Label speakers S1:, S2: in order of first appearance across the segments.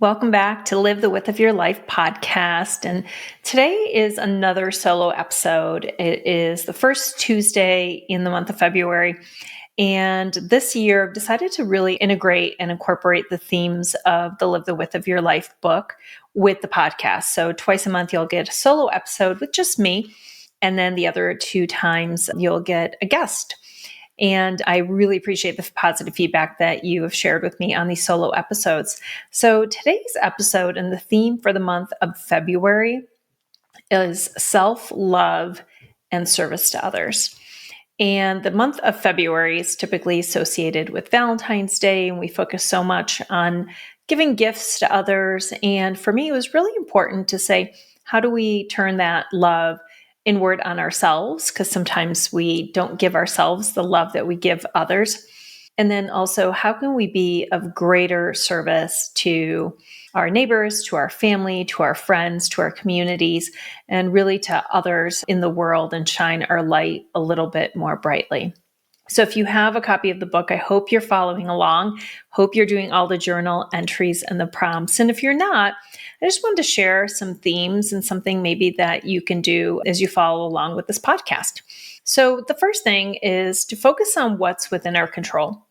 S1: Welcome back to Live the Width of Your Life podcast. And today is another solo episode. It is the first Tuesday in the month of February. And this year, I've decided to really integrate and incorporate the themes of the Live the Width of Your Life book with the podcast. So twice a month, you'll get a solo episode with just me. And then the other two times, you'll get a guest. And I really appreciate the positive feedback that you have shared with me on these solo episodes. So today's episode and the theme for the month of February is self-love and service to others. And the month of February is typically associated with Valentine's Day, and we focus so much on giving gifts to others. And for me, it was really important to say, how do we turn that love inward on ourselves? Because sometimes we don't give ourselves the love that we give others. And then also, how can we be of greater service to our neighbors, to our family, to our friends, to our communities, and really to others in the world, and shine our light a little bit more brightly? So if you have a copy of the book, I hope you're following along. Hope you're doing all the journal entries and the prompts. And if you're not, I just wanted to share some themes and something maybe that you can do as you follow along with this podcast. So the first thing is to focus on what's within our control.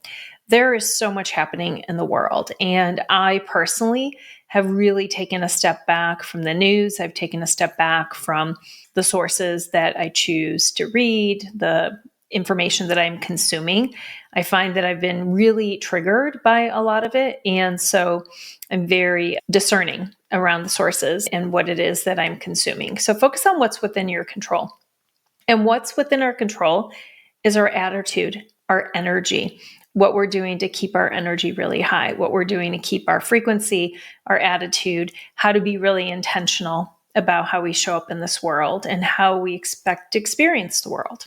S1: There is so much happening in the world, and I personally have really taken a step back from the news. I've taken a step back from the sources that I choose to read, the information that I'm consuming. I find that I've been really triggered by a lot of it. And so I'm very discerning around the sources and what it is that I'm consuming. So focus on what's within your control. And what's within our control is our attitude, our energy, what we're doing to keep our energy really high, what we're doing to keep our frequency, our attitude, how to be really intentional about how we show up in this world and how we expect to experience the world.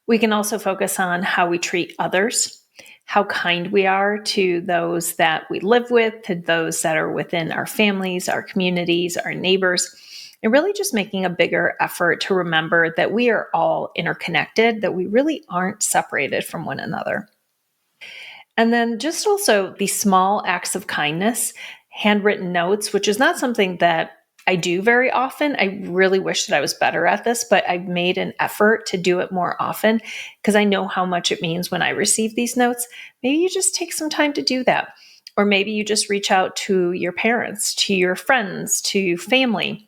S1: We can also focus on how we treat others, how kind we are to those that we live with, to those that are within our families, our communities, our neighbors, and really just making a bigger effort to remember that we are all interconnected, that we really aren't separated from one another. And then just also these small acts of kindness, handwritten notes, which is not something that I do very often. I really wish that I was better at this, but I've made an effort to do it more often because I know how much it means when I receive these notes. Maybe you just take some time to do that. Or maybe you just reach out to your parents, to your friends, to family,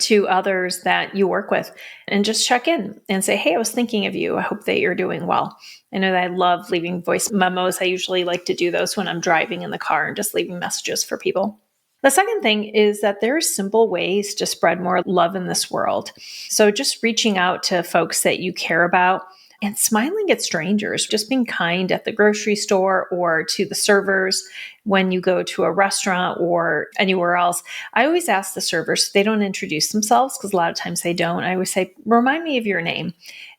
S1: to others that you work with, and just check in and say, hey, I was thinking of you. I hope that you're doing well. I know that I love leaving voice memos. I usually like to do those when I'm driving in the car and just leaving messages for people. The second thing is that there are simple ways to spread more love in this world. So just reaching out to folks that you care about and smiling at strangers, just being kind at the grocery store or to the servers when you go to a restaurant or anywhere else. I always ask the servers, they don't introduce themselves because a lot of times they don't. I always say, remind me of your name.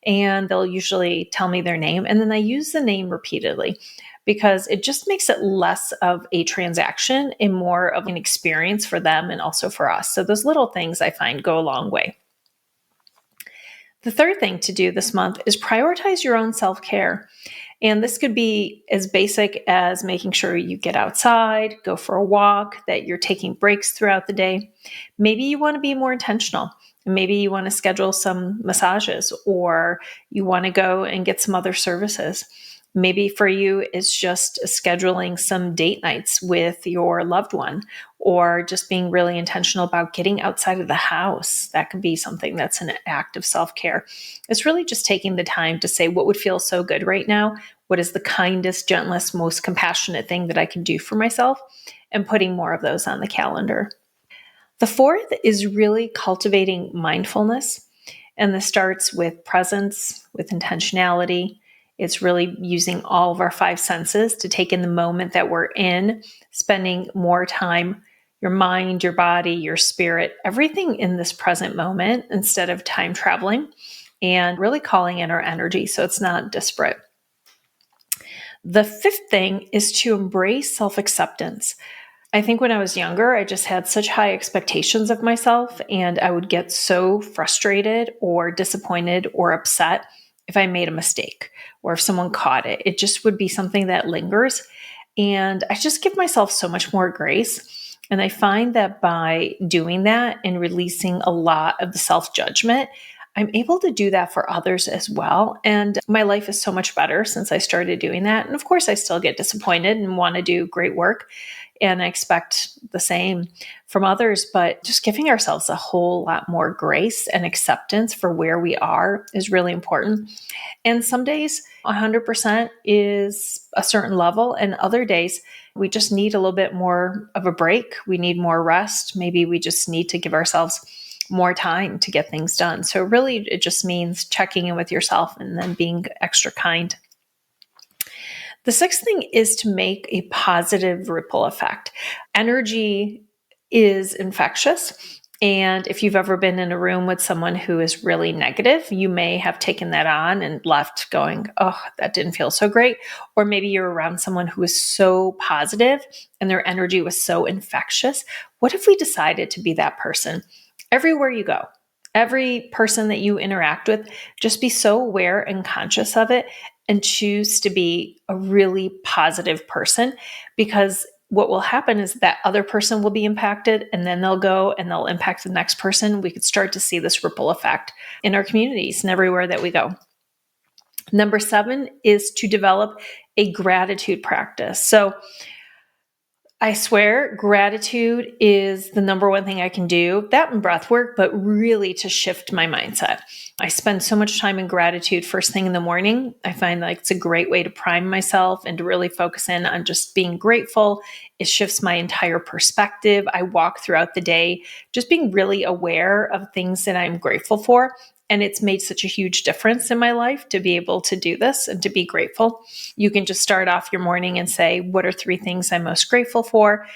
S1: And they'll usually tell me their name. And then I use the name repeatedly, because it just makes it less of a transaction and more of an experience for them and also for us. So those little things I find go a long way. The third thing to do this month is prioritize your own self-care. And this could be as basic as making sure you get outside, go for a walk, that you're taking breaks throughout the day. Maybe you want to be more intentional. Maybe you want to schedule some massages, or you want to go and get some other services. Maybe for you, it's just scheduling some date nights with your loved one, or just being really intentional about getting outside of the house. That could be something that's an act of self-care. It's really just taking the time to say, what would feel so good right now? What is the kindest, gentlest, most compassionate thing that I can do for myself? And putting more of those on the calendar. The fourth is really cultivating mindfulness. And this starts with presence, with intentionality. It's really using all of our five senses to take in the moment that we're in, spending more time, your mind, your body, your spirit, everything in this present moment instead of time traveling, and really calling in our energy so it's not disparate. The fifth thing is to embrace self-acceptance. I think when I was younger, I just had such high expectations of myself, and I would get so frustrated or disappointed or upset if I made a mistake or if someone caught it. It just would be something that lingers. And I just give myself so much more grace. And I find that by doing that and releasing a lot of the self-judgment, I'm able to do that for others as well. And my life is so much better since I started doing that. And of course, I still get disappointed and want to do great work. And I expect the same from others, but just giving ourselves a whole lot more grace and acceptance for where we are is really important. And some days 100% is a certain level, and other days we just need a little bit more of a break. We need more rest. Maybe we just need to give ourselves more time to get things done. So really, it just means checking in with yourself and then being extra kind. The sixth thing is to make a positive ripple effect. Energy is infectious. And if you've ever been in a room with someone who is really negative, you may have taken that on and left going, oh, that didn't feel so great. Or maybe you're around someone who is so positive and their energy was so infectious. What if we decided to be that person? Everywhere you go, every person that you interact with, just be so aware and conscious of it and choose to be a really positive person, because what will happen is that other person will be impacted and then they'll go and they'll impact the next person. We could start to see this ripple effect in our communities and everywhere that we go. Number 7 is to develop a gratitude practice. So I swear gratitude is the number one thing I can do, that and breath work, but really to shift my mindset. I spend so much time in gratitude first thing in the morning. I find like it's a great way to prime myself and to really focus in on just being grateful. It shifts my entire perspective. I walk throughout the day just being really aware of things that I'm grateful for. And it's made such a huge difference in my life to be able to do this and to be grateful. You can just start off your morning and say, what are 3 things I'm most grateful for?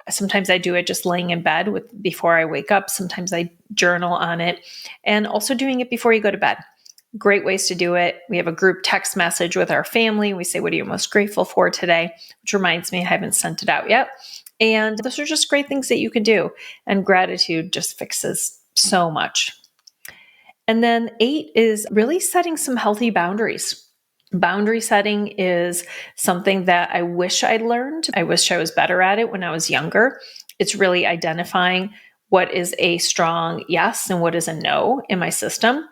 S1: Sometimes I do it just laying in bed before I wake up. Sometimes I journal on it, and also doing it before you go to bed. Great ways to do it. We have a group text message with our family. We say, what are you most grateful for today? Which reminds me, I haven't sent it out yet. And those are just great things that you can do. And gratitude just fixes so much. And then 8 is really setting some healthy boundaries. Boundary setting is something that I wish I'd learned. I wish I was better at it when I was younger. It's really identifying what is a strong yes and what is a no in my system.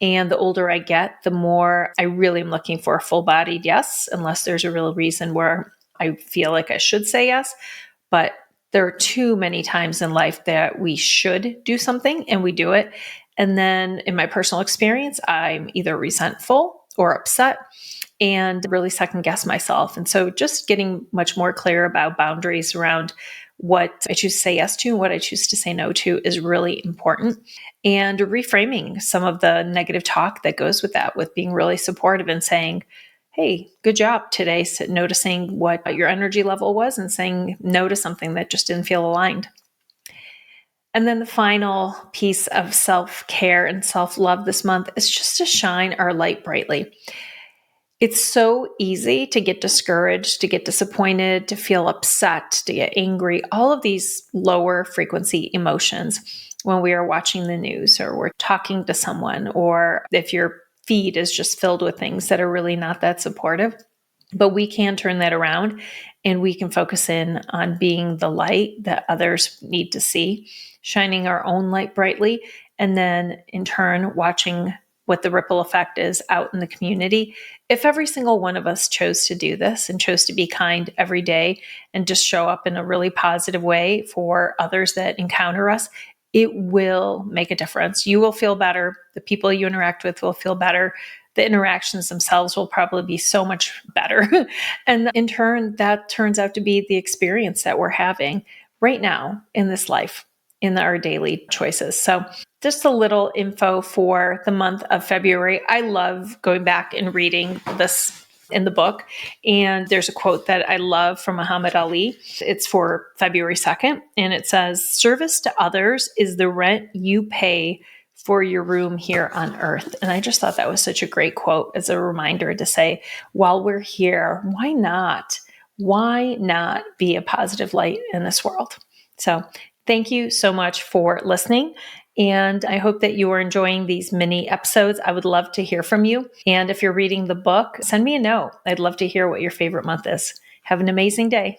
S1: And the older I get, the more I really am looking for a full-bodied yes, unless there's a real reason where I feel like I should say yes. But there are too many times in life that we should do something and we do it. And then in my personal experience, I'm either resentful or upset and really second guess myself. And so just getting much more clear about boundaries around what I choose to say yes to and what I choose to say no to is really important. And reframing some of the negative talk that goes with that, with being really supportive and saying, hey, good job today, noticing what your energy level was and saying no to something that just didn't feel aligned. And then the final piece of self-care and self-love this month is just to shine our light brightly. It's so easy to get discouraged, to get disappointed, to feel upset, to get angry, all of these lower frequency emotions when we are watching the news or we're talking to someone, or if your feed is just filled with things that are really not that supportive. But we can turn that around and we can focus in on being the light that others need to see, shining our own light brightly, and then in turn, watching what the ripple effect is out in the community. If every single one of us chose to do this and chose to be kind every day and just show up in a really positive way for others that encounter us, it will make a difference. You will feel better. The people you interact with will feel better. The interactions themselves will probably be so much better. And in turn, that turns out to be the experience that we're having right now in this life, in our daily choices. So just a little info for the month of February. I love going back and reading this in the book. And there's a quote that I love from Muhammad Ali. It's for February 2nd. And it says, service to others is the rent you pay for your room here on earth. And I just thought that was such a great quote as a reminder to say, while we're here, why not? Why not be a positive light in this world? So thank you so much for listening. And I hope that you are enjoying these mini episodes. I would love to hear from you. And if you're reading the book, send me a note. I'd love to hear what your favorite month is. Have an amazing day.